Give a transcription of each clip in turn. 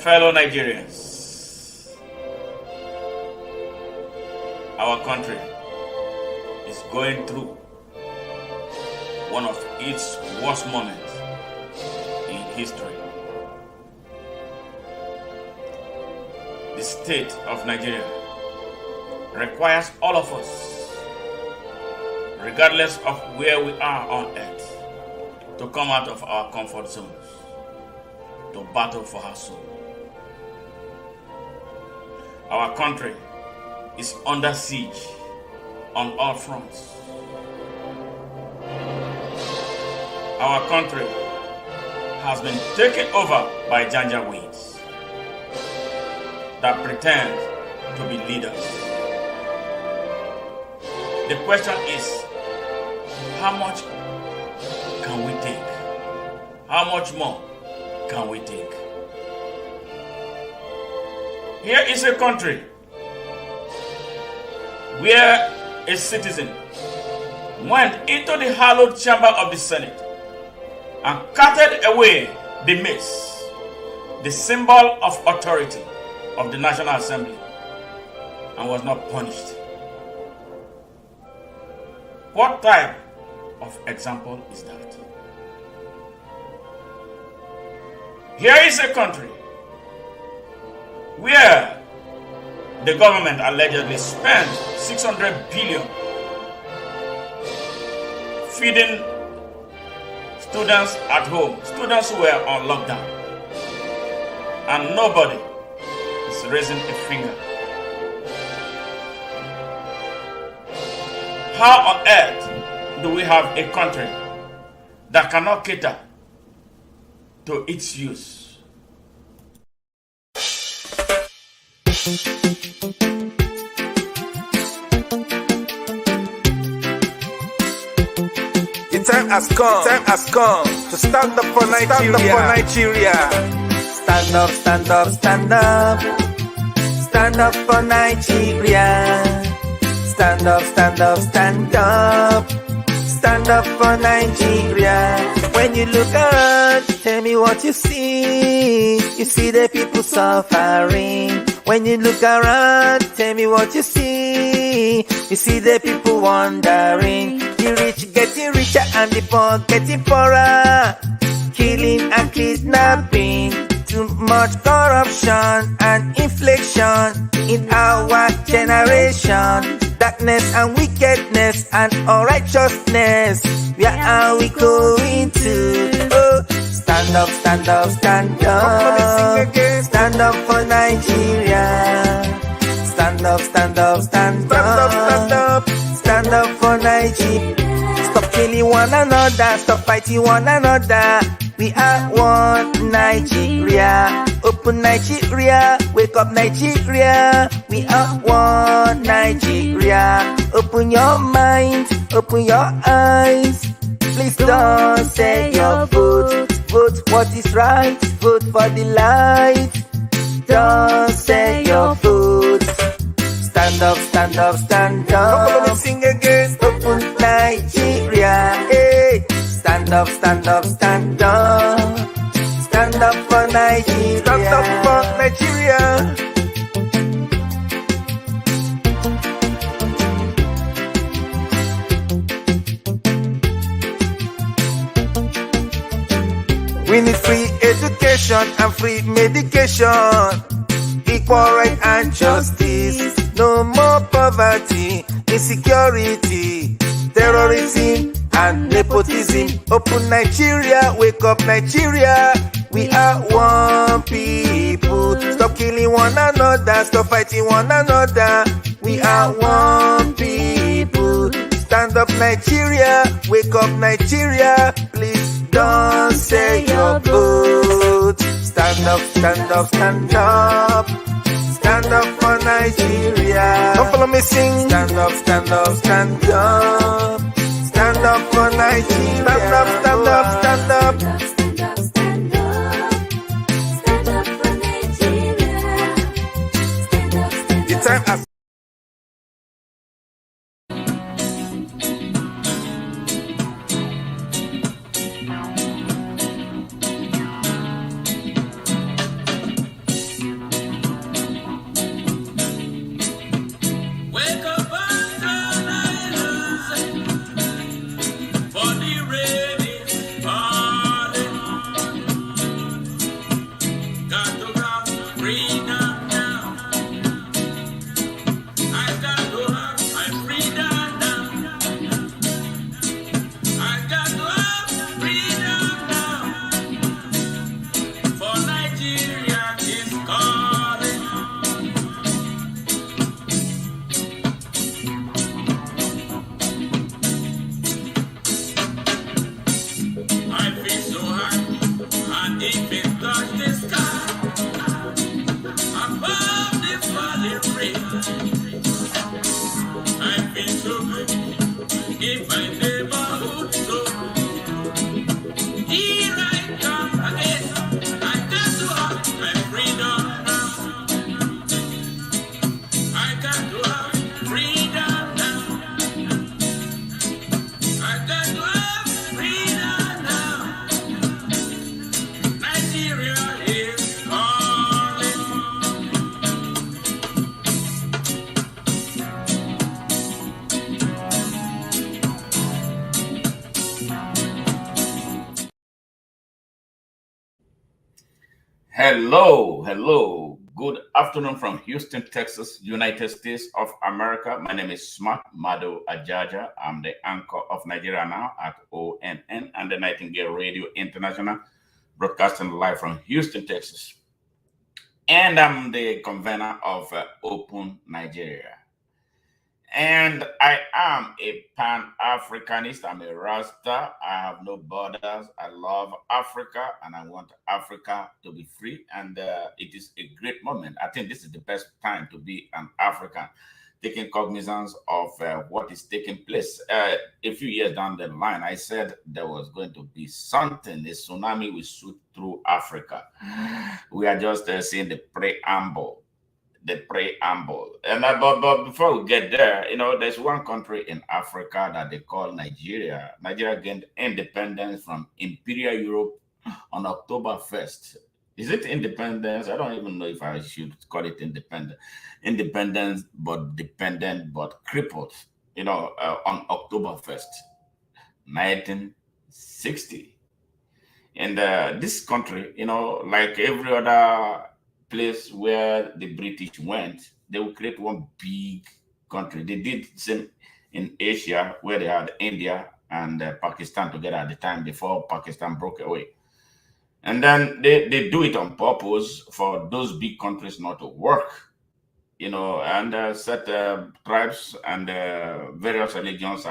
Fellow Nigerians, our country is going through one of its worst moments in history. The state of Nigeria requires all of us, regardless of where we are on earth, to come out of our comfort zones, to battle for our soul. Our country is under siege on all fronts. Our country has been taken over by janjaweeds that pretend to be leaders. The question is, how much can we take? How much more can we take? Here is a country where a citizen went into the hallowed chamber of the Senate and carted away the mace, the symbol of authority of the National Assembly, and was not punished. What type of example is that? Here is a country where the government allegedly spent 600 billion feeding students at home, students who were on lockdown, and nobody is raising a finger. How on earth do we have a country that cannot cater to its use? The time has come to stand up for Nigeria. Stand up, stand up, stand up. Stand up for Nigeria. Stand up, stand up, stand up. Stand up for Nigeria. When you look around, tell me what you see. You see the people suffering. When you look around, tell me what you see. You see the people wandering. The rich getting richer and the poor getting poorer. Killing and kidnapping. Too much corruption and inflation in our generation. Darkness and wickedness and unrighteousness. Where are we going to? Oh, stand up, stand up, stand up. Stand up for Nigeria. Stand up, stand up, stand up. Stand up for Nigeria. Stop killing one another. Stop fighting one another. We are one Nigeria. Open Nigeria. Wake up Nigeria. We are one Nigeria. Open your mind. Open your eyes. Please don't say your vote. Vote what is right. Vote for the light. Don't say your vote. Stand up, stand up, stand up. Come on, sing again. Open Nigeria. Hey. Stand up, stand up, stand up. Stand up for Nigeria. Stand up for Nigeria. We need free education and free medication. Equal right and justice. No more poverty, insecurity, terrorism and nepotism. Open Nigeria, wake up Nigeria. We are one people. Stop killing one another, stop fighting one another. We are one people. Stand up Nigeria, wake up Nigeria. Please don't say your vote. Stand up, stand up, stand up. Stand up for Nigeria. Don't follow me sing. Stand up, stand up, stand up. Stand up for Nigeria. Stand up, stand up, stand up. Stand up, stand up. Stand up for Nigeria. Stand up, stand up. The time has Hello, hello. Good afternoon from Houston, Texas, United States of America. My name is Smart Mado Ajaja. I'm the anchor of Nigeria Now at ONN and the Nightingale Radio International, broadcasting live from Houston, Texas. And I'm the convener of Open Nigeria. And I am a Pan Africanist. I'm a Rasta. I have no borders. I love Africa and I want Africa to be free. And it is a great moment. I think this is the best time to be an African, taking cognizance of what is taking place. A few years down the line, I said there was going to be something, a tsunami will shoot through Africa. We are just seeing the preamble. And but before we get there, there's one country in Africa that they call Nigeria. Nigeria gained independence from Imperial Europe on October 1st. Is it independence? I don't even know if I should call it independent. Independence, but dependent, but crippled, on October 1st, 1960. And this country, like every other place where the British went, they would create one big country. They did the same in Asia, where they had India and Pakistan together at the time before Pakistan broke away. And then they do it on purpose for those big countries not to work, and set tribes and various religions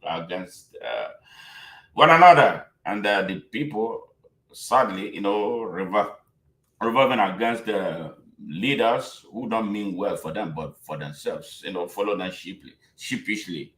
against one another. And the people, sadly, revolving against the leaders who don't mean well for them, but for themselves, follow them sheepishly,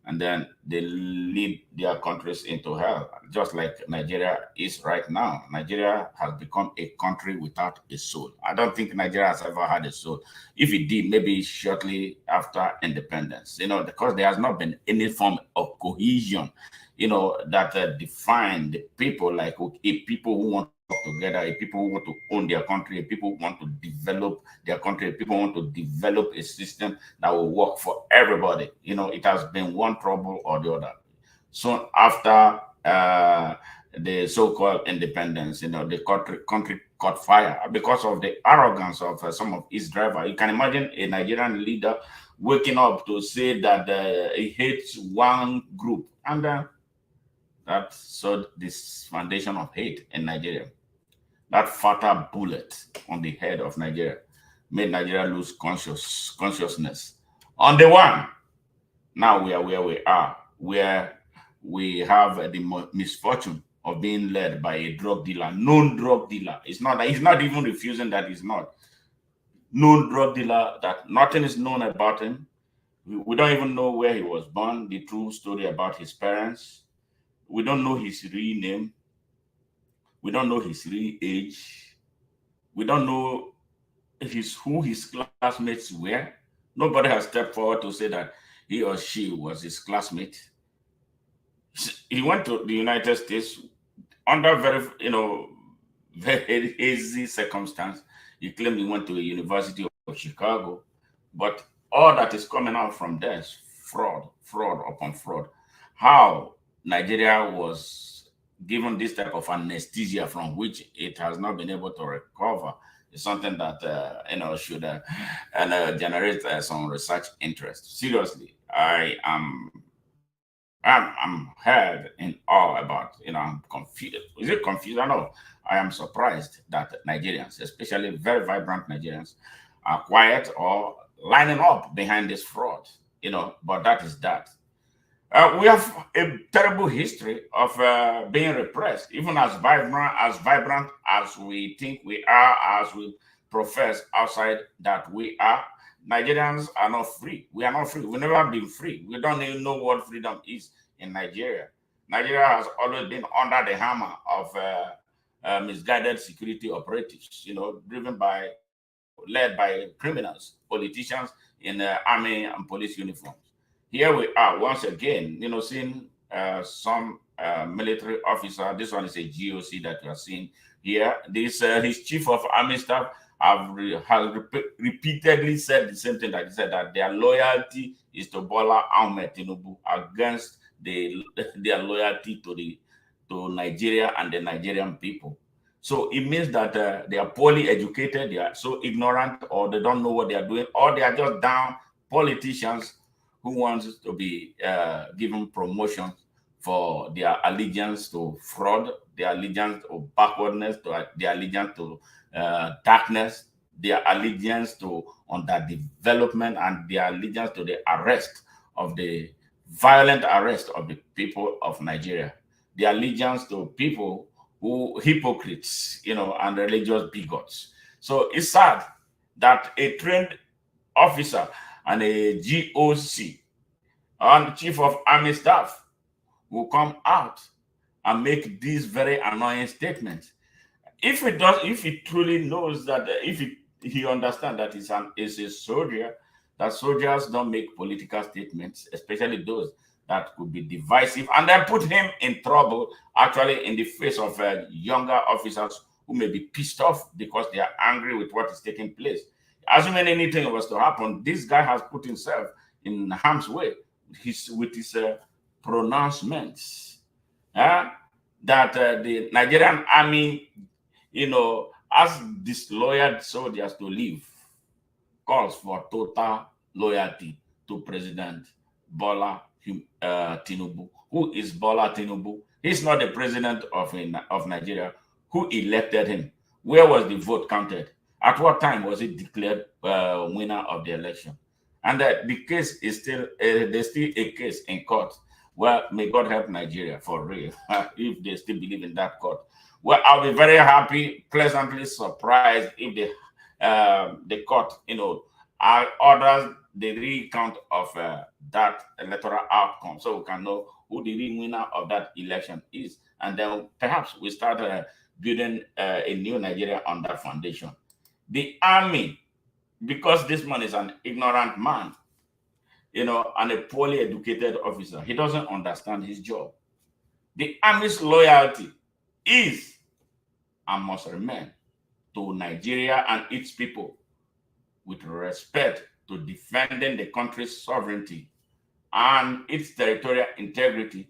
and then they lead their countries into hell, just like Nigeria is right now. Nigeria has become a country without a soul. I don't think Nigeria has ever had a soul. If it did, maybe shortly after independence, because there has not been any form of cohesion, that define the people, like a people who want together, a people who want to own their country, a people who want to develop their country, a people who want to develop a system that will work for everybody. It has been one trouble or the other. Soon after the so-called independence, the country caught fire because of the arrogance of some of its drivers. You can imagine a Nigerian leader waking up to say that he hates one group, and that sowed this foundation of hate in Nigeria. That fatal bullet on the head of Nigeria made Nigeria lose consciousness. On the one, now we are where we are, where we have the misfortune of being led by a drug dealer, known drug dealer. He's not even refusing that he's not. Known drug dealer, that nothing is known about him. We don't even know where he was born, the true story about his parents. We don't know his real name. We don't know his real age. We don't know who his classmates were. Nobody has stepped forward to say that he or she was his classmate. He went to the United States under very easy circumstance. He claimed he went to the University of Chicago, but all that is coming out from there is fraud upon fraud. How Nigeria was given this type of anesthesia from which it has not been able to recover is something that should generate some research interest. Seriously, I'm held in awe about. I'm confused. Is it confused? I know. I am surprised that Nigerians, especially very vibrant Nigerians, are quiet or lining up behind this fraud. But that is that. We have a terrible history of being repressed, even as vibrant as we think we are, as we profess outside that we are. Nigerians are not free. We are not free. We've never been free. We don't even know what freedom is in Nigeria. Nigeria has always been under the hammer of misguided security operatives, led by criminals, politicians in army and police uniforms. Here we are once again, seeing some military officer. This one is a GOC that you are seeing here. This his chief of army staff has repeatedly said the same thing, that he said that their loyalty is to Bola Ahmed Tinubu against their loyalty to Nigeria and the Nigerian people. So it means that they are poorly educated, they are so ignorant, or they don't know what they are doing, or they are just down politicians who want to be given promotion for their allegiance to fraud, their allegiance to backwardness, their allegiance to darkness, their allegiance to underdevelopment, and their allegiance to the arrest of the violent arrest of the people of Nigeria, their allegiance to people who hypocrites, and religious bigots. So it's sad that a trained officer and a GOC and chief of army staff will come out and make these very annoying statements. If he truly knows that, he understands that is a soldier, that soldiers don't make political statements, especially those that could be divisive, and then put him in trouble, actually, in the face of younger officers who may be pissed off because they are angry with what is taking place. Assuming anything was to happen, this guy has put himself in harm's way with his pronouncements that the Nigerian army, asked disloyal soldiers to leave, calls for total loyalty to President Bola Tinubu. Who is Bola Tinubu? He's not the president of Nigeria. Who elected him? Where was the vote counted? At what time was it declared winner of the election? And the case is still, there's still a case in court. Well, may God help Nigeria for real, if they still believe in that court. Well, I'll be very happy, pleasantly surprised if the court, orders the recount of that electoral outcome, so we can know who the real winner of that election is, and then perhaps we start building a new Nigeria on that foundation. The army, because this man is an ignorant man, and a poorly educated officer, he doesn't understand his job. The army's loyalty is and must remain to Nigeria and its people, with respect to defending the country's sovereignty and its territorial integrity,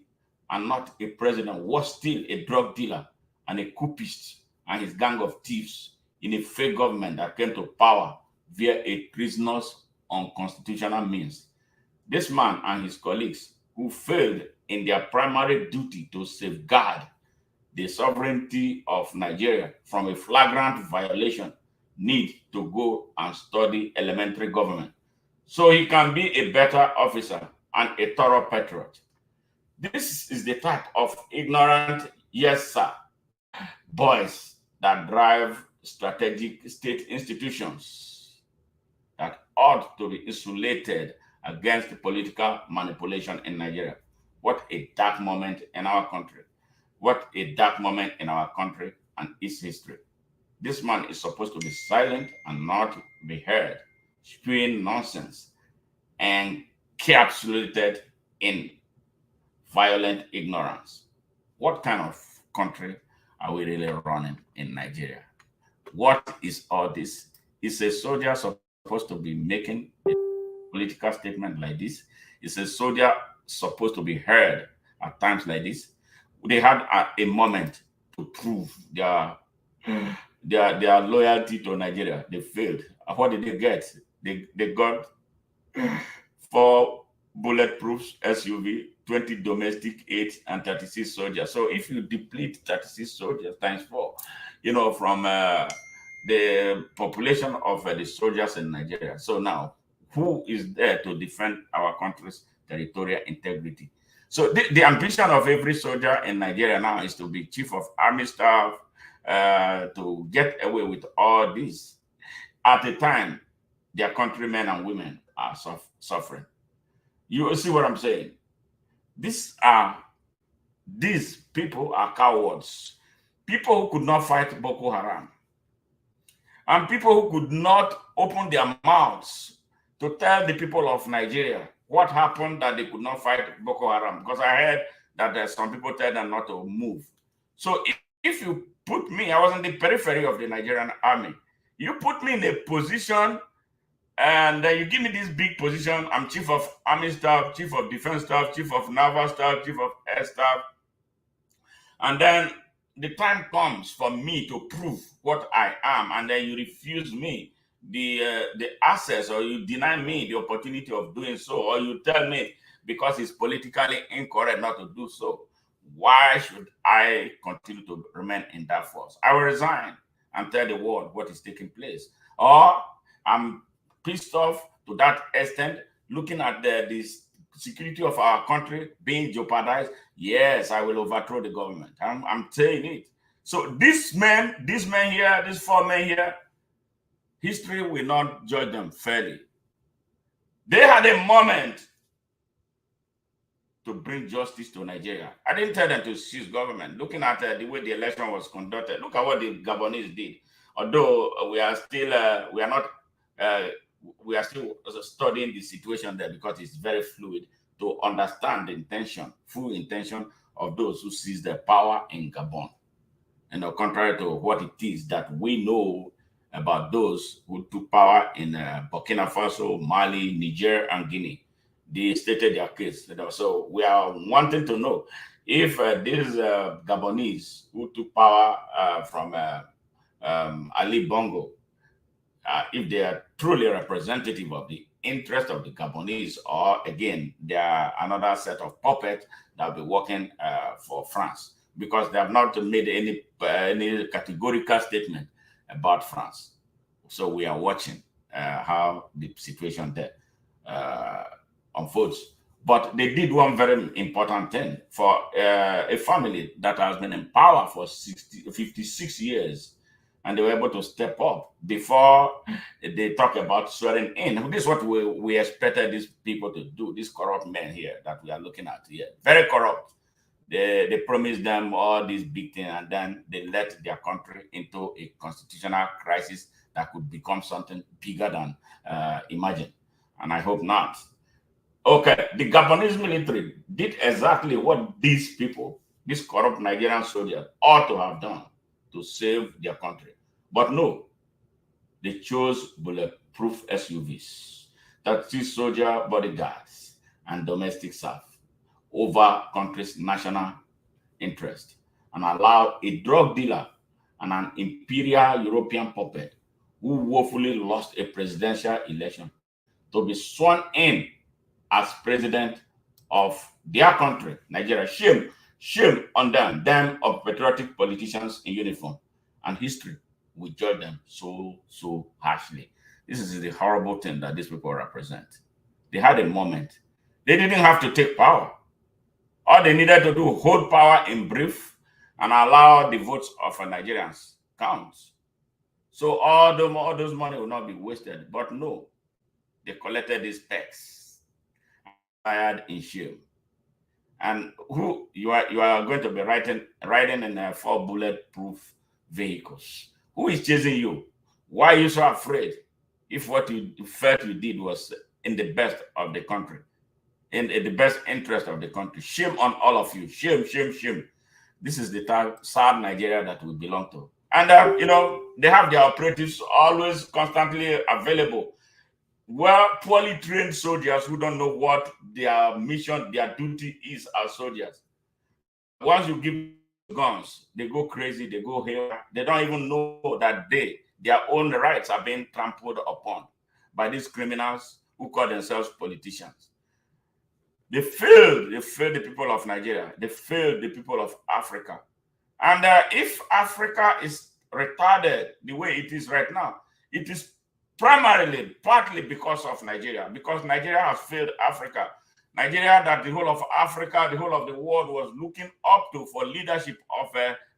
and not a president who was still a drug dealer and a coupist and his gang of thieves in a fake government that came to power via a treasonous, unconstitutional means. This man and his colleagues, who failed in their primary duty to safeguard the sovereignty of Nigeria from a flagrant violation, need to go and study elementary government so he can be a better officer and a thorough patriot. This is the type of ignorant, yes sir, boys that drive strategic state institutions that ought to be insulated against political manipulation in Nigeria. What a dark moment in our country. What a dark moment in our country and its history. This man is supposed to be silent and not be heard, spewing nonsense and encapsulated in violent ignorance. What kind of country are we really running in Nigeria? What is all this? Is a soldier supposed to be making a political statement like this? Is a soldier supposed to be heard at times like this? They had a moment to prove their loyalty to Nigeria. They failed. And what did they get? They got 4 bulletproof SUV, 20 domestic 8, and 36 soldiers. So if you deplete 36 soldiers times 4, from the population of the soldiers in Nigeria. So now, who is there to defend our country's territorial integrity? So the ambition of every soldier in Nigeria now is to be chief of army staff, to get away with all this. At the time, their countrymen and women are suffering. You see what I'm saying? These people are cowards. People who could not fight Boko Haram. And people who could not open their mouths to tell the people of Nigeria what happened that they could not fight Boko Haram. Because I heard that some people tell them not to move. So if you put me, I was in the periphery of the Nigerian army. You put me in a position and you give me this big position. I'm chief of army staff, chief of defense staff, chief of naval staff, chief of air staff. And then the time comes for me to prove what I am, and then you refuse me the access, or you deny me the opportunity of doing so, or you tell me because it's politically incorrect not to do so, why should I continue to remain in that force? I will resign and tell the world what is taking place. Or I'm pissed off to that extent, looking at the security of our country being jeopardized. Yes, I will overthrow the government. I'm saying it. So these men here, these four men here, history will not judge them fairly. They had a moment to bring justice to Nigeria. I didn't tell them to seize government. Looking at the way the election was conducted, look at what the Gabonese did. Although we are still studying the situation there because it's very fluid to understand the intention, full intention of those who seized the power in Gabon. And contrary to what it is that we know about those who took power in Burkina Faso, Mali, Niger, and Guinea. They stated their case. So we are wanting to know if these Gabonese who took power from Ali Bongo, if they are truly representative of the interest of the Gabonese, or again, they are another set of puppets that will be working for France, because they have not made any categorical statement about France. So we are watching how the situation there unfolds. But they did one very important thing for a family that has been in power for 56 years, and they were able to step up before they talk about swearing in. This is what we expected these people to do, these corrupt men here that we are looking at here. Very corrupt. They promised them all these big things, and then they led their country into a constitutional crisis that could become something bigger than imagined. And I hope not. Okay, the Gabonese military did exactly what these people, these corrupt Nigerian soldiers, ought to have done to save their country. But no, they chose bulletproof SUVs, that is soldier bodyguards and domestic staff over country's national interest, and allowed a drug dealer and an imperial European puppet who woefully lost a presidential election to be sworn in as president of their country, Nigeria. Shame on them of patriotic politicians in uniform. And history will judge them so harshly. This is the horrible thing that these people represent. They had a moment. They didn't have to take power. All they needed to do, hold power in brief and allow the votes of Nigerians count. So all those money will not be wasted. But no, they collected these tax in shame. And who you are going to be riding in 4 bulletproof vehicles. Who is chasing you? Why are you so afraid if what you felt you did was in the best of the country, in the best interest of the country? Shame on all of you. Shame. This is the sad Nigeria that we belong to. And they have their operatives always constantly available. Well, poorly trained soldiers who don't know what their mission, their duty is as soldiers. Once you give guns, they go crazy, they go here. They don't even know that their own rights are being trampled upon by these criminals who call themselves politicians. They failed the people of Nigeria. They failed the people of Africa. And if Africa is retarded the way it is right now, it is partly because of Nigeria, because Nigeria has failed Africa. Nigeria, that the whole of Africa, the whole of the world was looking up to for leadership of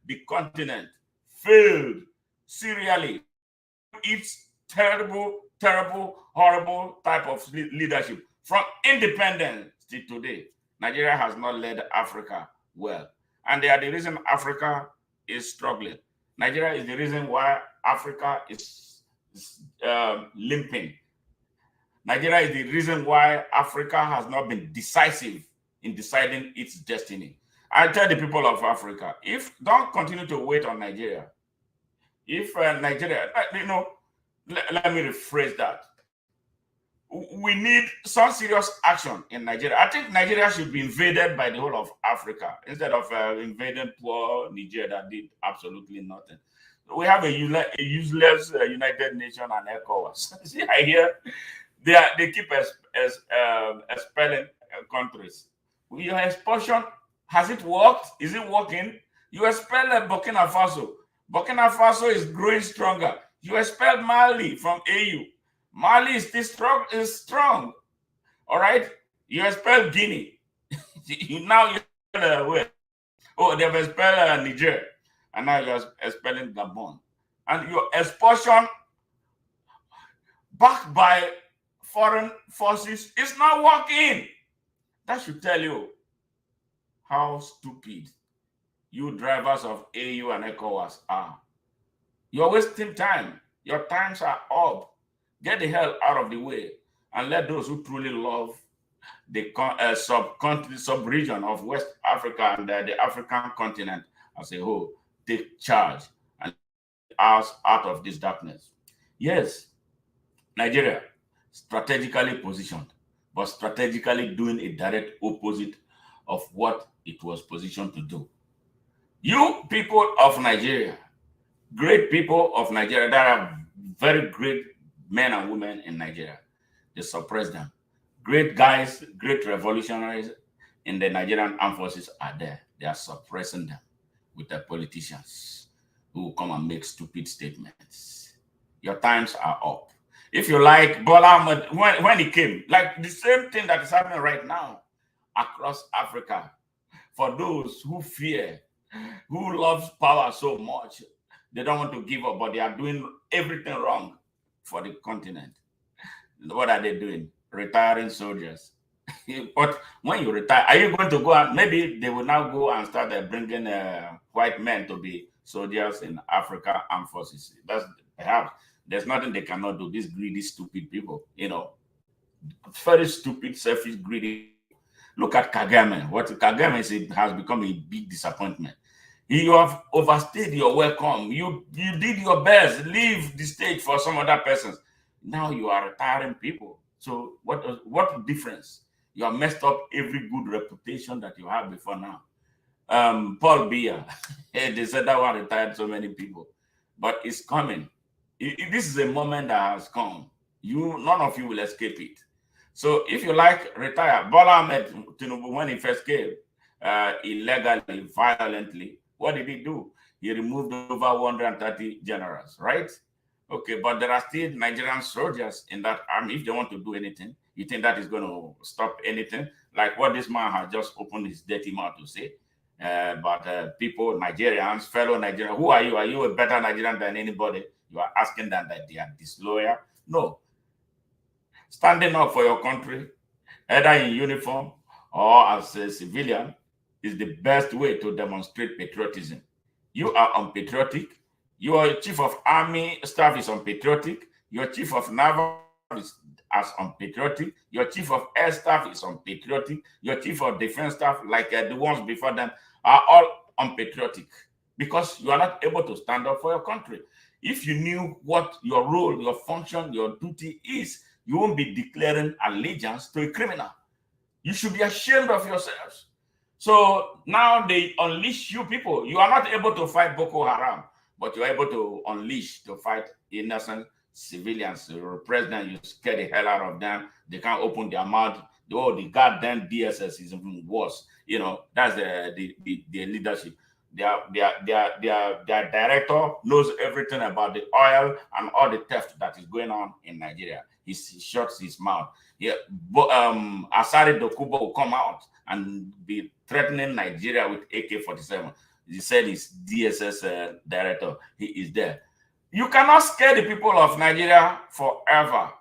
the continent, failed serially. It's terrible, horrible type of leadership. From independence to today, Nigeria has not led Africa well. And they are the reason Africa is struggling. Nigeria is the reason why Africa is limping. Nigeria is the reason why Africa has not been decisive in deciding its destiny. I tell the people of Africa, don't continue to wait on Nigeria. If Nigeria, let me rephrase that. we need some serious action in Nigeria. I think Nigeria should be invaded by the whole of Africa instead of invading poor Nigeria that did absolutely nothing. We have a useless United Nations and ECOWAS. See, I hear they keep expelling countries. Your expulsion, has it worked? Is it working? You expel Burkina Faso. Burkina Faso is growing stronger. You expelled Mali from AU. Mali is still strong. All right. You expelled Guinea. Now you where? Oh, they've expelled Niger, and now you're expelling Gabon. And your expulsion backed by foreign forces is not working. That should tell you how stupid you drivers of AU and ECOWAS are. You're wasting time. Your times are up. Get the hell out of the way and let those who truly love the sub-region of West Africa and the African continent as a whole take charge and get us out of this darkness. Yes, Nigeria, strategically positioned, but strategically doing a direct opposite of what it was positioned to do. You people of Nigeria, great people of Nigeria, there are very great men and women in Nigeria. They suppress them. Great guys, great revolutionaries in the Nigerian armed forces are there. They are suppressing them with the politicians who come and make stupid statements. Your times are up. If you like, Bola Ahmed, when he came, like the same thing that is happening right now across Africa, for those who fear, who loves power so much, they don't want to give up, but they are doing everything wrong for the continent. What are they doing? Retiring soldiers. But when you retire, are you going to go and maybe they will now go and start bringing white men to be soldiers in Africa armed forces? That's perhaps there's nothing they cannot do. These greedy, stupid people, very stupid, selfish, greedy. Look at Kagame. What Kagame has become a big disappointment. You have overstayed your welcome. You did your best. Leave the stage for some other persons. Now you are retiring people. So what difference? You have messed up every good reputation that you had before now. Paul Biya, they said that one retired so many people, but it's coming. This is a moment that has come. None of you will escape it. So if you like, retire. Bola Ahmed Tinubu, when he first came, illegally, violently, what did he do? He removed over 130 generals, right? Okay, but there are still Nigerian soldiers in that army. If they want to do anything, you think that is going to stop anything? Like what this man has just opened his dirty mouth to say. But people, Nigerians, fellow Nigerians, who are you? Are you a better Nigerian than anybody? You are asking them that they are disloyal? No. Standing up for your country, either in uniform or as a civilian, is the best way to demonstrate patriotism. You are unpatriotic. Your chief of army staff is unpatriotic. Your chief of naval is as unpatriotic. Your chief of air staff is unpatriotic. Your chief of defense staff, like the ones before them, are all unpatriotic because you are not able to stand up for your country. If you knew what your role, your function, your duty is, you won't be declaring allegiance to a criminal. You should be ashamed of yourselves. So now they unleash you people. You are not able to fight Boko Haram, but you're able to unleash to fight innocent civilians. You repress them, you scare the hell out of them. They can't open their mouth. Oh, the goddamn DSS is even worse. That's the leadership. Their director knows everything about the oil and all the theft that is going on in Nigeria. He shuts his mouth. Asari Dokubo will come out and be threatening Nigeria with AK-47. He said he's DSS director. He is there. You cannot scare the people of Nigeria forever.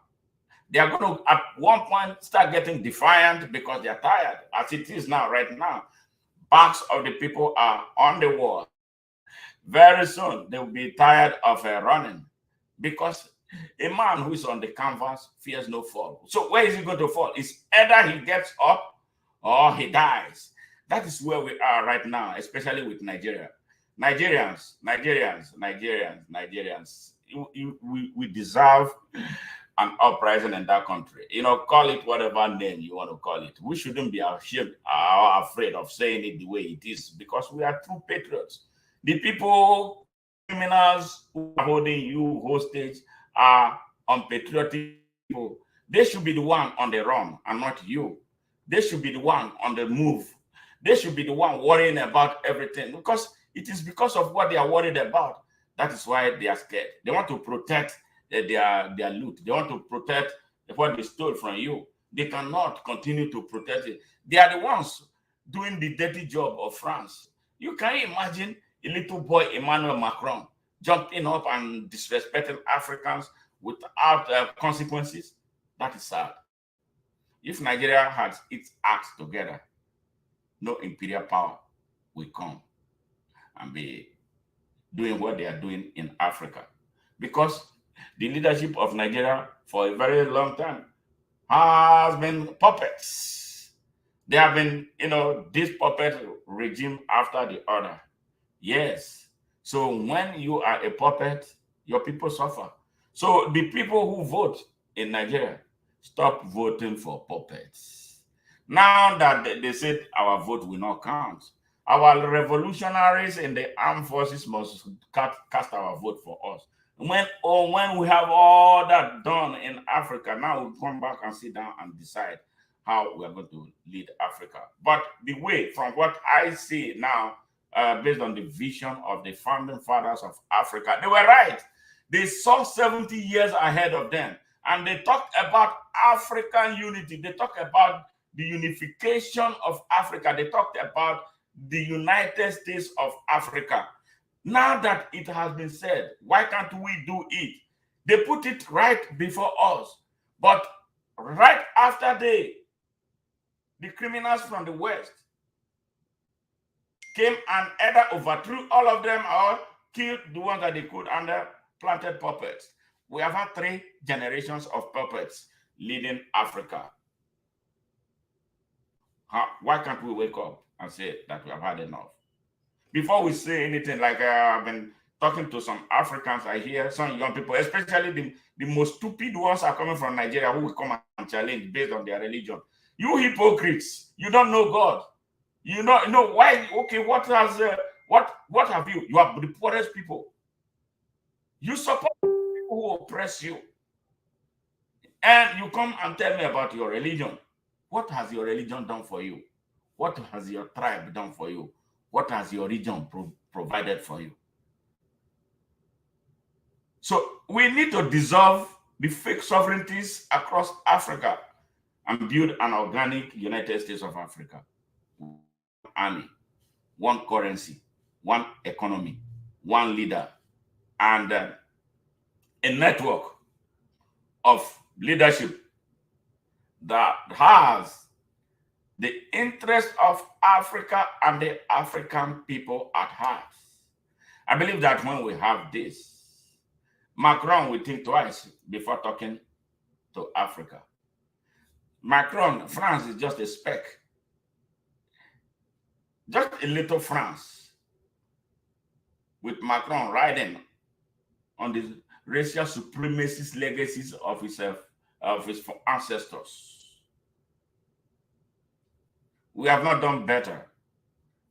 They are going to, at one point, start getting defiant because they are tired, as it is now, right now. Backs of the people are on the wall. Very soon, they will be tired of running because a man who is on the canvas fears no fall. So where is he going to fall? It's either he gets up or he dies. That is where we are right now, especially with Nigeria. Nigerians. We deserve an uprising in that country. Call it whatever name you want to call it. We shouldn't be ashamed or afraid of saying it the way it is, because we are true patriots. The people, criminals who are holding you hostage are unpatriotic people. They should be the one on the run and not you. They should be the one on the move. They should be the one worrying about everything, because it is because of what they are worried about. That is why they are scared. They want to protect their loot. They want to protect what they stole from you. They cannot continue to protect it. They are the ones doing the dirty job of France. You can imagine a little boy, Emmanuel Macron, jumping up and disrespecting Africans without consequences. That is sad. If Nigeria has its acts together, no imperial power will come and be doing what they are doing in Africa. Because the leadership of Nigeria for a very long time has been puppets. They have been, this puppet regime after the other. Yes. So when you are a puppet, your people suffer. So the people who vote in Nigeria, stop voting for puppets. Now that they said our vote will not count, our revolutionaries in the armed forces must cast our vote for us. When we have all that done in Africa, now we come back and sit down and decide how we are going to lead Africa. But the way, from what I see now, based on the vision of the founding fathers of Africa, they were right. They saw 70 years ahead of them, and they talked about African unity. They talked about the unification of Africa. They talked about the United States of Africa. Now that it has been said, why can't we do it? They put it right before us. But right after the criminals from the West came and either overthrew all of them or killed the ones that they could, and planted puppets. We have had 3 generations of puppets leading Africa. Why can't we wake up and say that we have had enough? Before we say anything, like I've been talking to some Africans, I hear some young people, especially the most stupid ones are coming from Nigeria, who will come and challenge based on their religion. You hypocrites, you don't know God. You know why? Okay, what have you? You are the poorest people. You support people who oppress you. And you come and tell me about your religion. What has your religion done for you? What has your tribe done for you? What has your region provided for you? So we need to dissolve the fake sovereignties across Africa and build an organic United States of Africa. One army, one currency, one economy, one leader, and a network of leadership that has the interest of Africa and the African people at heart. I believe that when we have this, Macron will think twice before talking to Africa. Macron, France is just a speck. Just a little France, with Macron riding on the racial supremacist legacies of his ancestors. We have not done better.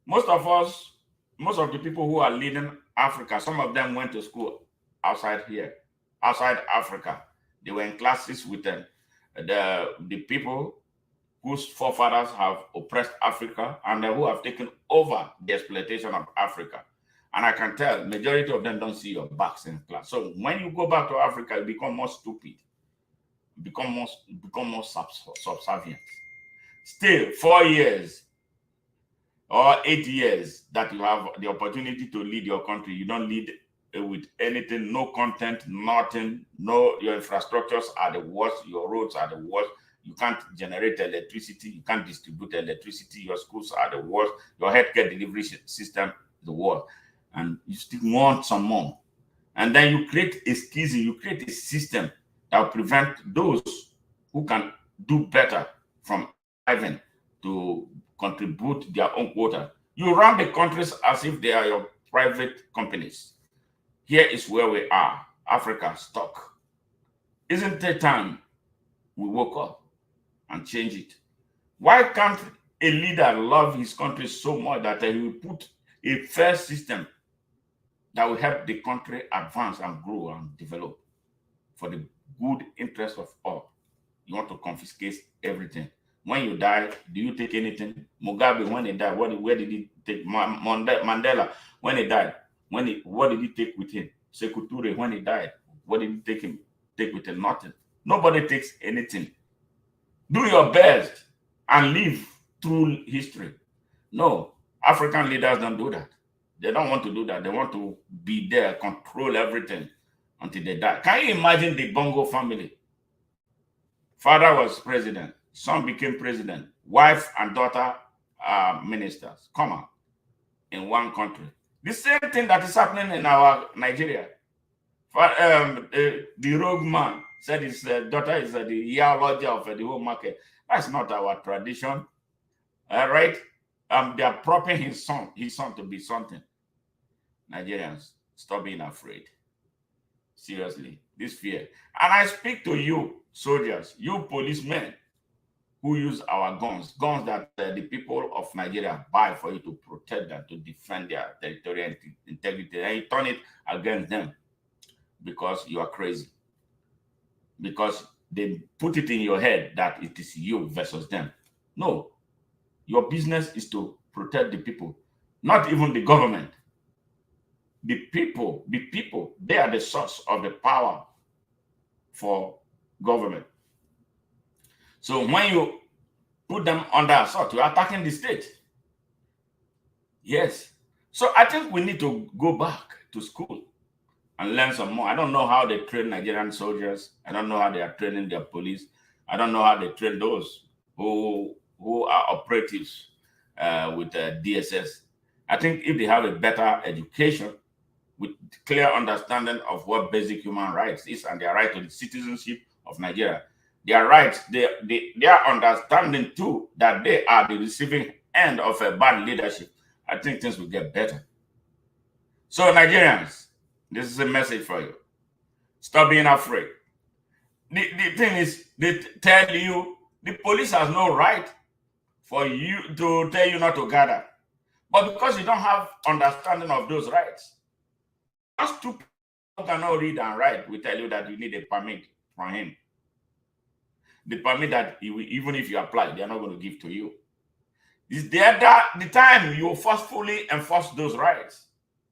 Most of the people who are leading Africa, some of them went to school outside Africa. They were in classes with them. The people whose forefathers have oppressed Africa and who have taken over the exploitation of Africa. And I can tell majority of them don't see your backs in class. So when you go back to Africa, you become more stupid, become more subservient. Still, 4 years or 8 years that you have the opportunity to lead your country, you don't lead with anything, no content, nothing, your infrastructures are the worst, your roads are the worst, you can't generate electricity, you can't distribute electricity, your schools are the worst, your healthcare delivery system is the worst, and you still want some more. And then you create a schism, you create a system that will prevent those who can do better from having to contribute their own quota. You run the countries as if they are your private companies. Here is where we are, Africa stuck. Isn't it time we woke up and change it? Why can't a leader love his country so much that he will put a fair system that will help the country advance and grow and develop for the good interest of all? You want to confiscate everything. When you die, do you take anything? Mugabe, when he died, where did he take? Mandela, when he died, what did he take with him? Sekou Toure, when he died, what did he take with him? Nothing. Nobody takes anything. Do your best and live through history. No, African leaders don't do that. They don't want to do that. They want to be there, control everything until they die. Can you imagine the Bongo family? Father was president, son became president, wife and daughter are ministers. Come on, in one country. The same thing that is happening in our Nigeria. The rogue man said his daughter is the year-lodger of the whole market. That's not our tradition. All right? They are propping his son to be something. Nigerians, stop being afraid. Seriously, this fear. And I speak to you, soldiers, you policemen who use our guns that the people of Nigeria buy for you to protect them, to defend their territorial integrity, and you turn it against them because you are crazy. Because they put it in your head that it is you versus them. No, your business is to protect the people, not even the government. The people, they are the source of the power for government. So when you put them under assault, you're attacking the state. Yes. So I think we need to go back to school and learn some more. I don't know how they train Nigerian soldiers. I don't know how they are training their police. I don't know how they train those who are operatives with DSS. I think if they have a better education with clear understanding of what basic human rights is and their right to the citizenship of Nigeria, their rights, their understanding too that they are the receiving end of a bad leadership, I think things will get better. So Nigerians, this is a message for you. Stop being afraid. The thing is, they tell you the police has no right for you to tell you not to gather. But because you don't have understanding of those rights, once two people cannot read and write, we tell you that you need a permit from him. The permit that even if you apply, they are not going to give to you. It's the time you forcefully enforce those rights,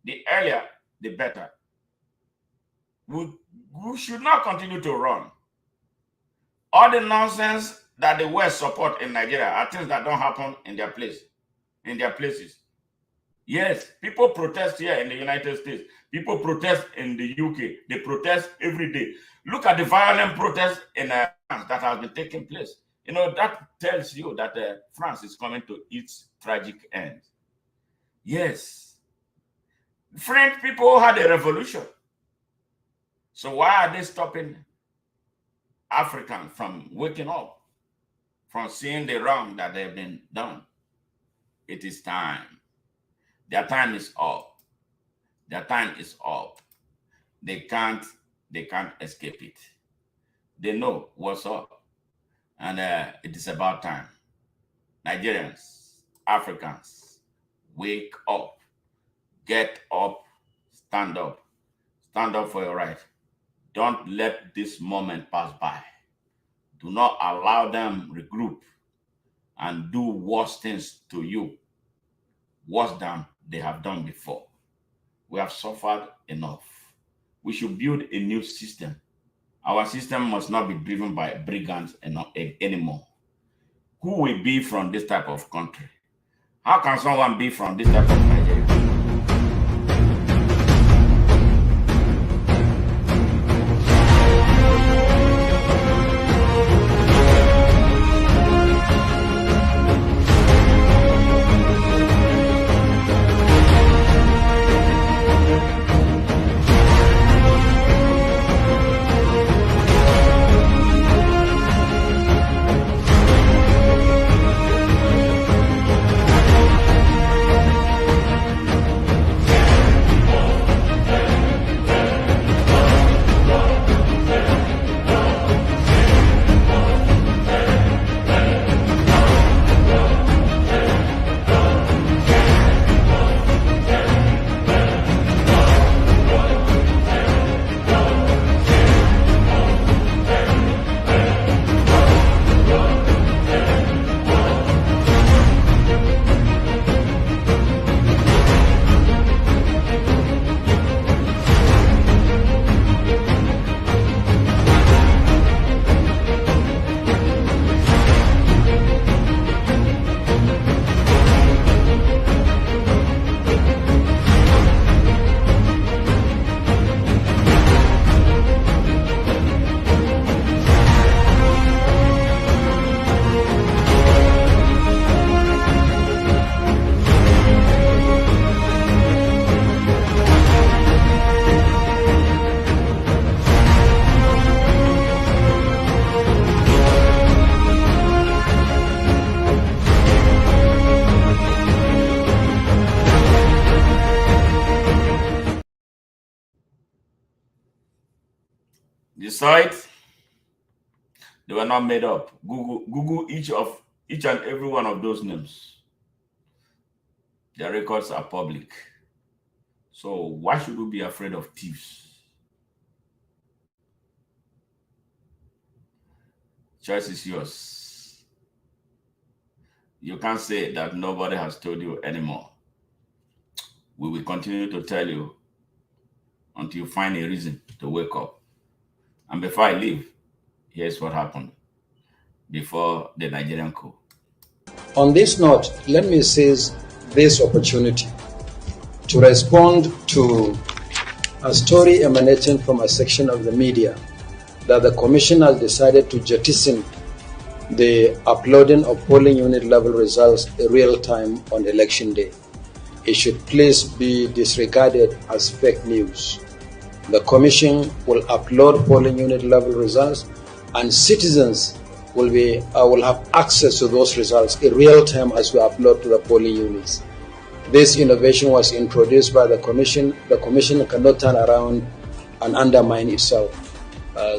the earlier, the better. We should not continue to run. All the nonsense that the West support in Nigeria are things that don't happen in their places. Yes, people protest here in the United States. People protest in the UK. They protest every day. Look at the violent protests in France that has been taking place. You know, that tells you that France is coming to its tragic end. Yes. French people had a revolution. So why are they stopping Africans from waking up, from seeing the wrong that they've been done? It is time. Their time is up. Their time is up. They can't escape it. They know what's up. And it is about time. Nigerians, Africans, wake up. Get up. Stand up. Stand up for your right. Don't let this moment pass by. Do not allow them regroup and do worse things to you, worse than they have done before. We have suffered enough. We should build a new system. Our system must not be driven by brigands anymore. Who will be from this type of country? How can someone be from this type of Nigeria? saw it. They were not made up. Google each and every one of those names. Their records are public. So why should we be afraid of thieves? Choice is yours. You can't say that nobody has told you anymore. We will continue to tell you until you find a reason to wake up. And before I leave, here's what happened before the Nigerian coup. On this note, let me seize this opportunity to respond to a story emanating from a section of the media that the Commission has decided to jettison the uploading of polling unit level results in real time on election day. It should please be disregarded as fake news. The Commission will upload polling unit level results, and citizens will have access to those results in real time as we upload to the polling units. This innovation was introduced by the Commission. The Commission cannot turn around and undermine itself.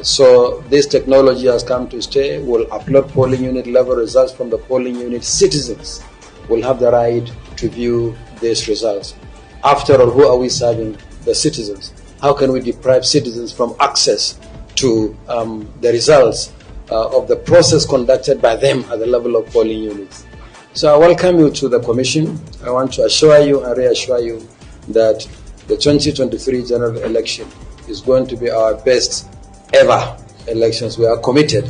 So this technology has come to stay. We'll upload polling unit level results from the polling unit. Citizens will have the right to view these results. After all, who are we serving? The citizens. How can we deprive citizens from access to the results of the process conducted by them at the level of polling units? So I welcome you to the Commission. I want to assure you and reassure you that the 2023 general election is going to be our best ever elections. We are committed,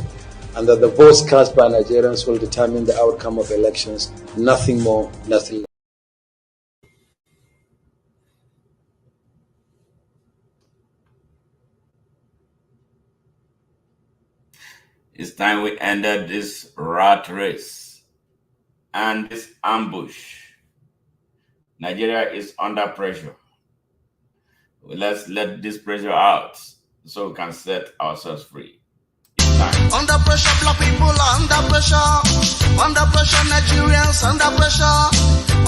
and that the votes cast by Nigerians will determine the outcome of elections. Nothing more, nothing less. It's time we ended this rat race and this ambush. Nigeria is under pressure. Let's let this pressure out so we can set ourselves free. It's time. Under pressure, black people are under pressure. Under pressure, Nigerians under pressure.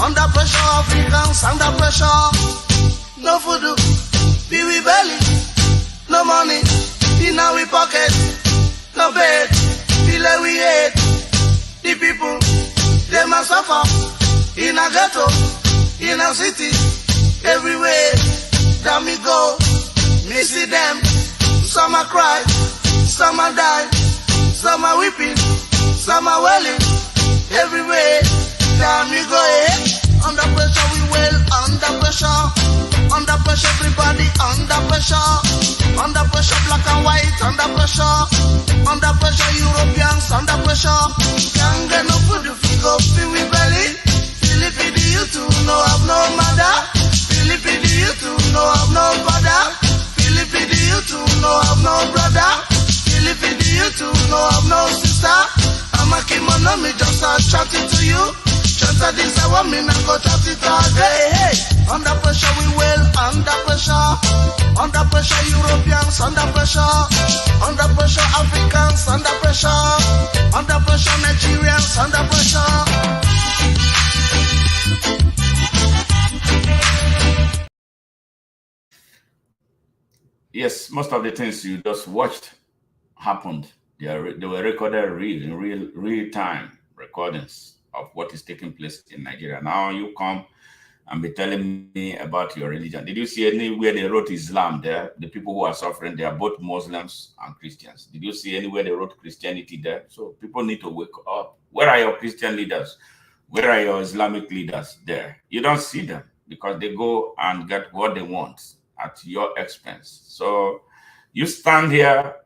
Under pressure, Africans under pressure. No food, be we belly. No money in our pocket. No bed, feel like we hate. The people, they must suffer. In a ghetto, in a city, everywhere. That me go, me see them. Some are cry, some are die, some are weeping, some are wailing. Everywhere, that me go. Under pressure, we well under pressure. Under pressure, everybody under pressure. Under pressure, black and white under pressure. Under pressure, Europeans under pressure. Can't get no food if we go feel we belly. Philippine, you too, no have no mother. Philippine, you too, no have no father. Philippine, you too, no have no brother. Philippine, you too, no have no sister. I'm a kimono, me just start chatting to you. Just a this I want me now go chat it all day. Hey, under pressure we well under pressure. Under pressure Europeans under pressure. Under pressure Africans under pressure. Under pressure Nigerians under pressure. Yes, most of the things you just watched happened. They were recorded in real time recordings of what is taking place in Nigeria. Now you come and be telling me about your religion. Did you see anywhere they wrote Islam there? The people who are suffering, they are both Muslims and Christians. Did you see anywhere they wrote Christianity there? So people need to wake up. Where are your Christian leaders? Where are your Islamic leaders there? You don't see them because they go and get what they want at your expense. So you stand here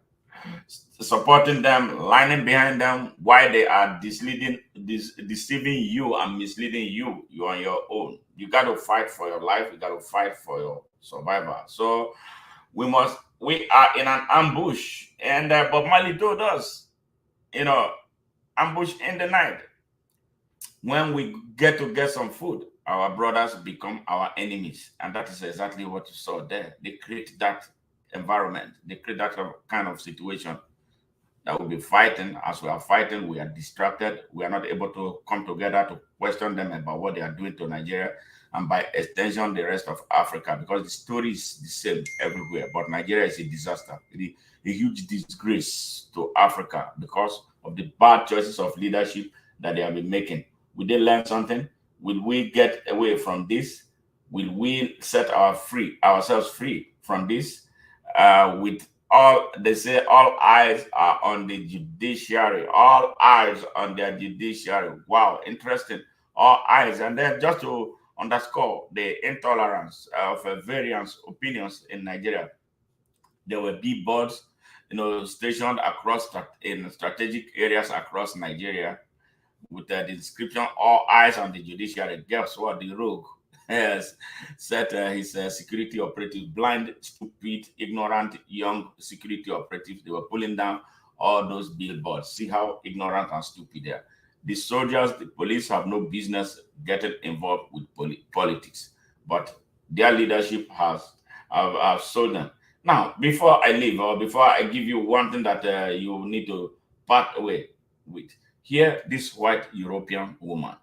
supporting them, lining behind them, while they are deceiving you and misleading you. You on your own. You got to fight for your life. You got to fight for your survival. So we are in an ambush, and Bob Marley told us, ambush in the night. When we get some food, our brothers become our enemies, and that is exactly what you saw there. They create that environment. They create that kind of situation that will be fighting. As we are fighting, we are distracted. We are not able to come together to question them about what they are doing to Nigeria and by extension the rest of Africa, because the story is the same everywhere. But Nigeria is a disaster, a huge disgrace to Africa because of the bad choices of leadership that they have been making. Will they learn something? Will we get away from this? Will we set ourselves free from this? With all they say, all eyes are on the judiciary. All eyes on their judiciary. Wow, interesting. All eyes, and then just to underscore the intolerance of variance opinions in Nigeria, there were billboards, stationed in strategic areas across Nigeria with the description, all eyes on the judiciary. Guess what? The rogue has set his security operatives, blind, stupid, ignorant, young security operatives. They were pulling down all those billboards. See how ignorant and stupid they are. The soldiers, the police have no business getting involved with politics, but their leadership have sold them. Now, before I leave, or before I give you one thing that you need to part away with, hear this white European woman.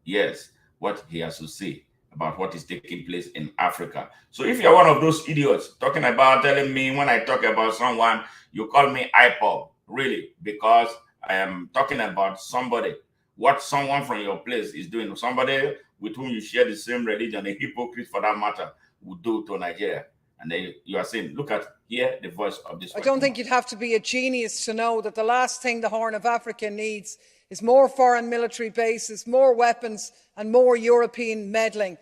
Yes, what he has to say about what is taking place in Africa. So if you're one of those idiots talking about telling me when I talk about someone, you call me IPOB, really, because I am talking about somebody, what someone from your place is doing, somebody with whom you share the same religion, a hypocrite for that matter, would do to Nigeria. And then you are saying, look at here the voice of this. I don't think you'd have to be a genius to know that the last thing the Horn of Africa needs is more foreign military bases, more weapons and more European meddling.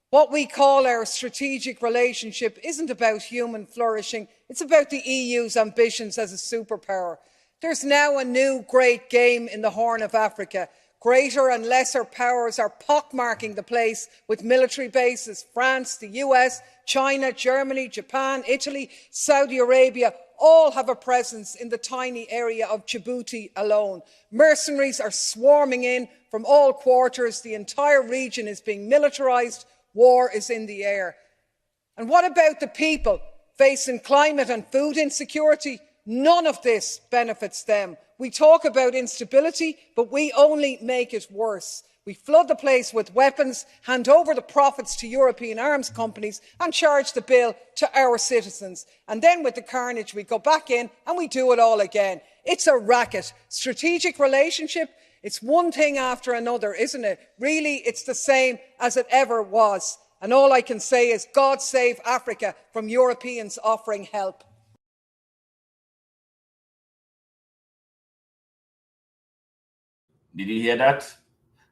What we call our strategic relationship isn't about human flourishing, it's about the EU's ambitions as a superpower. There's now a new great game in the Horn of Africa. Greater and lesser powers are pockmarking the place with military bases. France, the US, China, Germany, Japan, Italy, Saudi Arabia all have a presence in the tiny area of Djibouti alone. Mercenaries are swarming in from all quarters. The entire region is being militarised. War is in the air. And what about the people facing climate and food insecurity? None of this benefits them. We talk about instability, but we only make it worse. We flood the place with weapons, hand over the profits to European arms companies and charge the bill to our citizens. And then with the carnage, we go back in and we do it all again. It's a racket. Strategic relationship, it's one thing after another, isn't it? Really, it's the same as it ever was. And all I can say is, God save Africa from Europeans offering help. Did you hear that?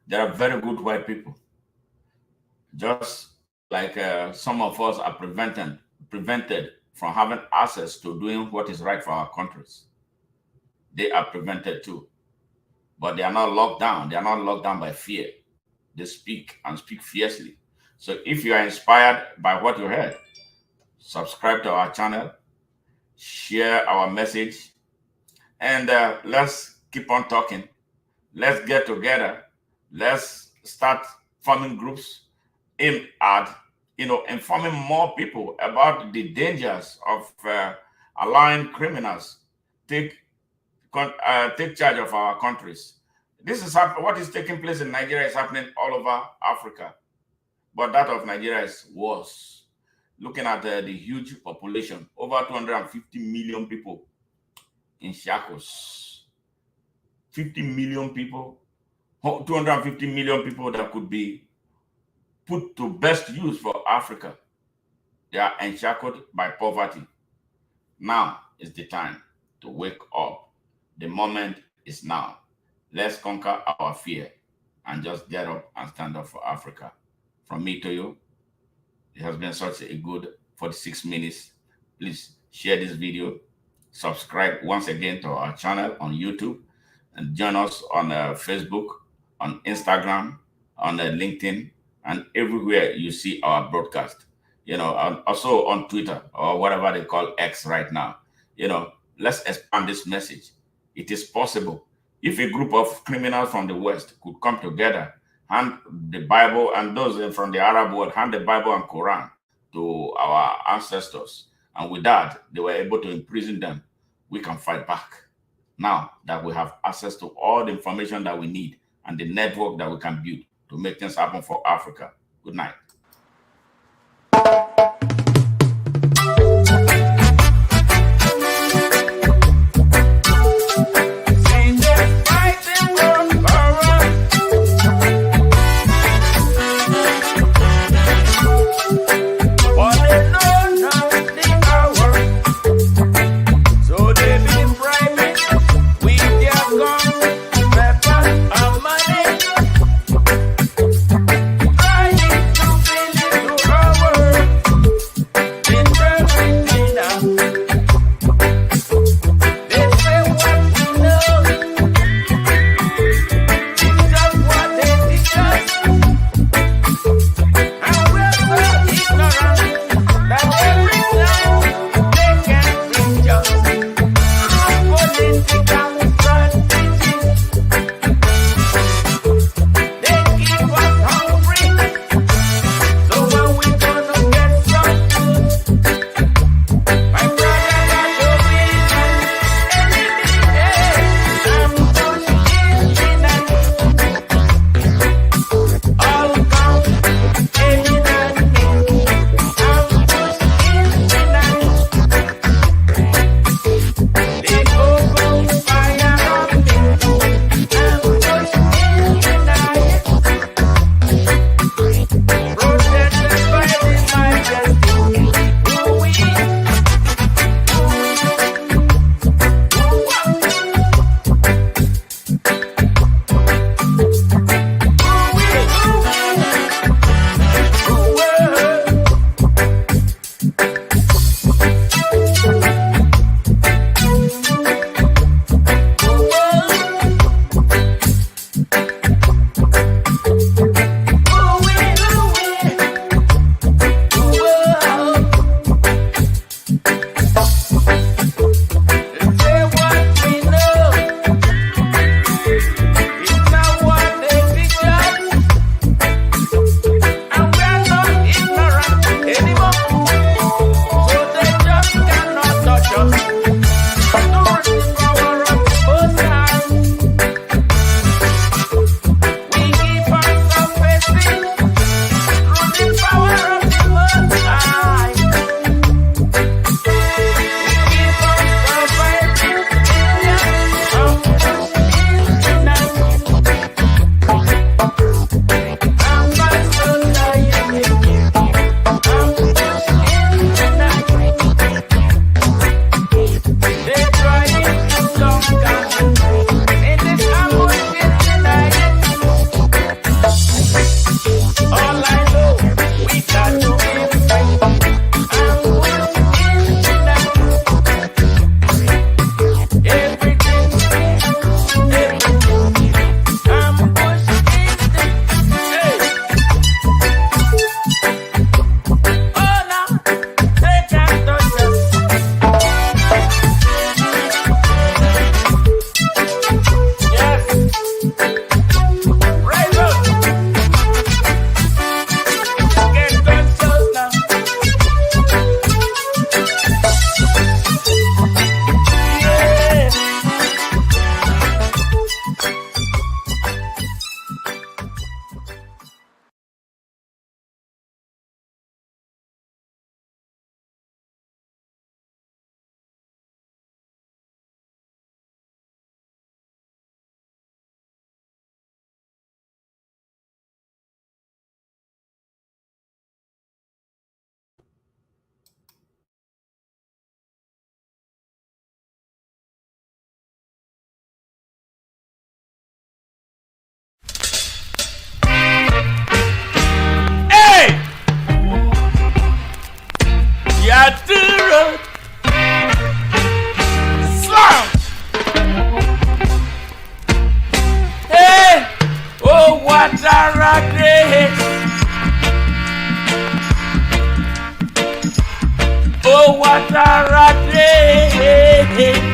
There are very good white people. Just like some of us are prevented from having access to doing what is right for our countries. They are prevented too. But they are not locked down. They are not locked down by fear. They speak and speak fiercely. So if you are inspired by what you heard, subscribe to our channel, share our message, and let's keep on talking. Let's get together. Let's start forming groups aimed at, informing more people about the dangers of allowing criminals take charge of our countries. This is what is taking place in Nigeria is happening all over Africa, but that of Nigeria is worse. Looking at the huge population, over 250 million people in shackles. 50 million people, 250 million people that could be put to best use for Africa. They are enshackled by poverty. Now is the time to wake up. The moment is now. Let's conquer our fear and just get up and stand up for Africa. From me to you, it has been such a good 46 minutes. Please share this video. Subscribe once again to our channel on YouTube, and join us on Facebook, on Instagram, on LinkedIn, and everywhere you see our broadcast. And also on Twitter or whatever they call X right now. Let's expand this message. It is possible. If a group of criminals from the West could come together, hand the Bible, and those from the Arab world hand the Bible and Quran to our ancestors, and with that, they were able to imprison them, we can fight back. now that we have access to all the information that we need and the network that we can build to make things happen for Africa. Good night. Oh, what a rat race!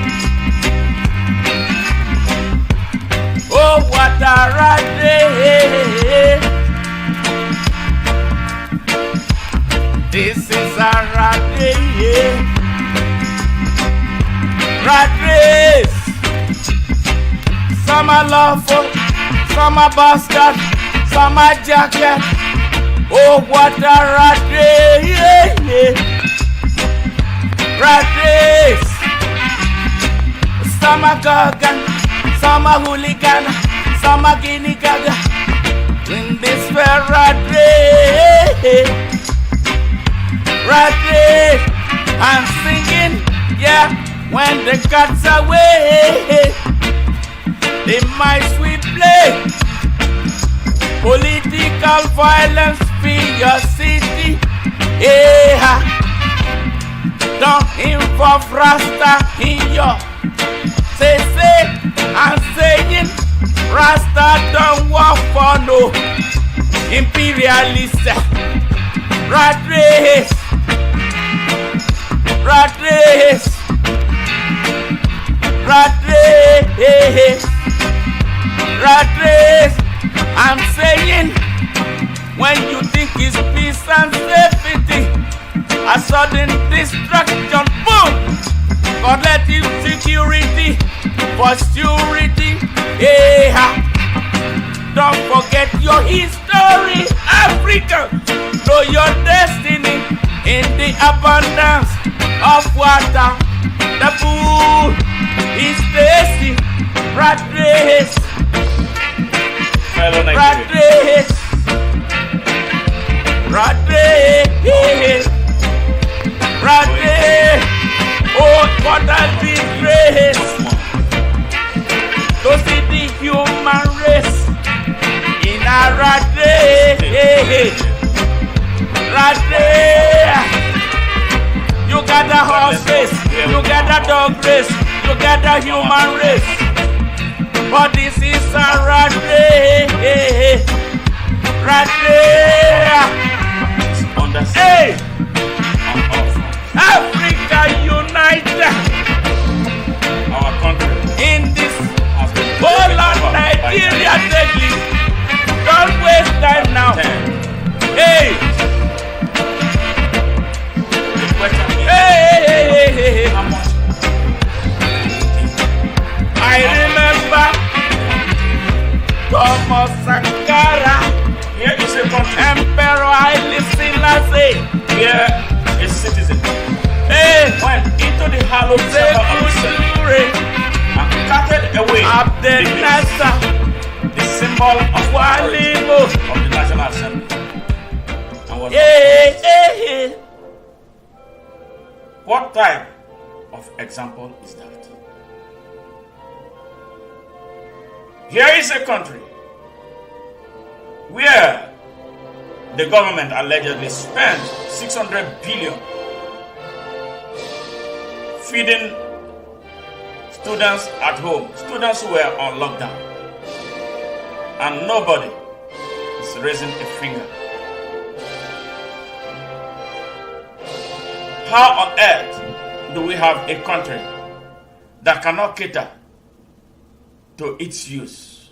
Oh, what a rat race! This is a rat race! Rat race! Some are lawful, some are bastard, some are jacket. Oh, what a rat race! Rat race! Some are gargan, some are hooligan, some are guinea gaga. In this fair rat race, I'm singing, yeah, when the cat's away, the mice we play. Political violence for your city, yeah. Don't involve Rasta in your say, I'm saying Rasta don't work for no imperialist. Rat race, rat race, rat race, rat race. I'm saying when you think it's peace and safety, a sudden destruction, boom! Collective security for security, yeah. Don't forget your history, Africa. Know your destiny in the abundance of water. The food is tasty. Rat race, rat race, rat race, rat race. Oh, what a disgrace to see the human race in a rat race. Rat race. You got a horse race, you got a dog race, you got a human race. But this is a rat race. Rat race. Hey! Africa unite Our country in this has been whole of Nigeria deadly. Don't waste time now. Hey! The question is, Hey! how much? I remember Thomas Sankara, Here is a country Emperor Haile Selassie. where a citizen Hey! went into the hallowed chamber of the Senate and carted away Abdel the Nasser, the symbol of authority Walibo. of the National Assembly. And was Hey! what type of example is that? Here is a country where the government allegedly spent 600 billion feeding students at home, students who were on lockdown, and nobody is raising a finger. How on earth do we have a country that cannot cater to its use?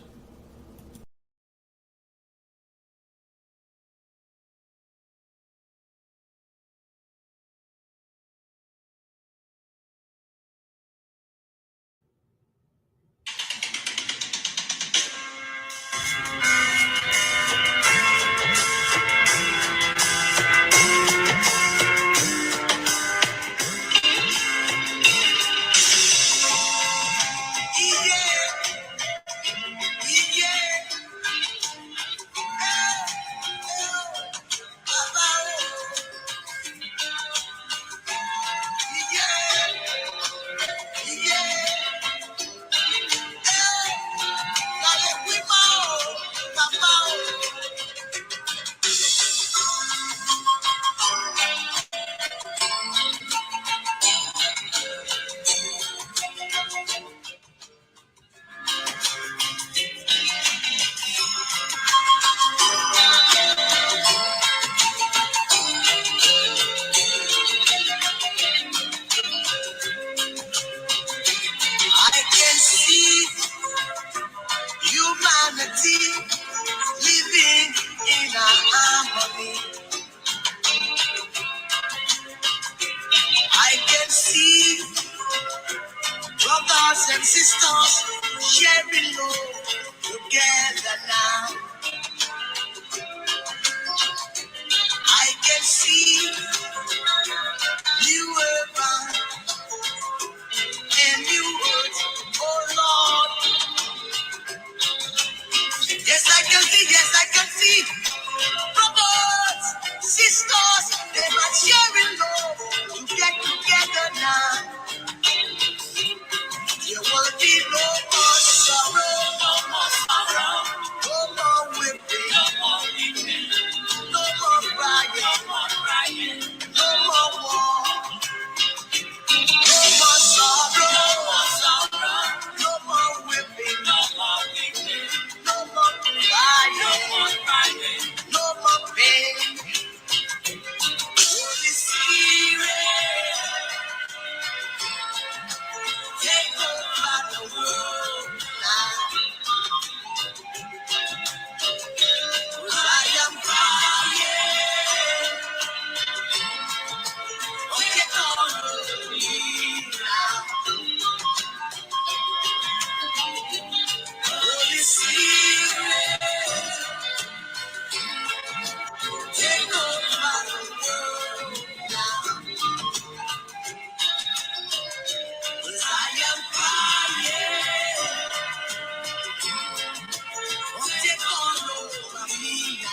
Yes,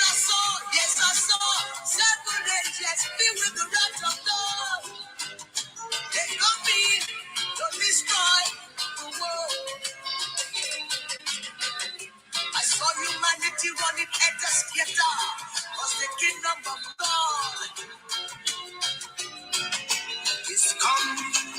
I saw. Seven angels filled with the wrath of God. They come in to destroy the world. I saw humanity running at the skater. Was the kingdom of God is come.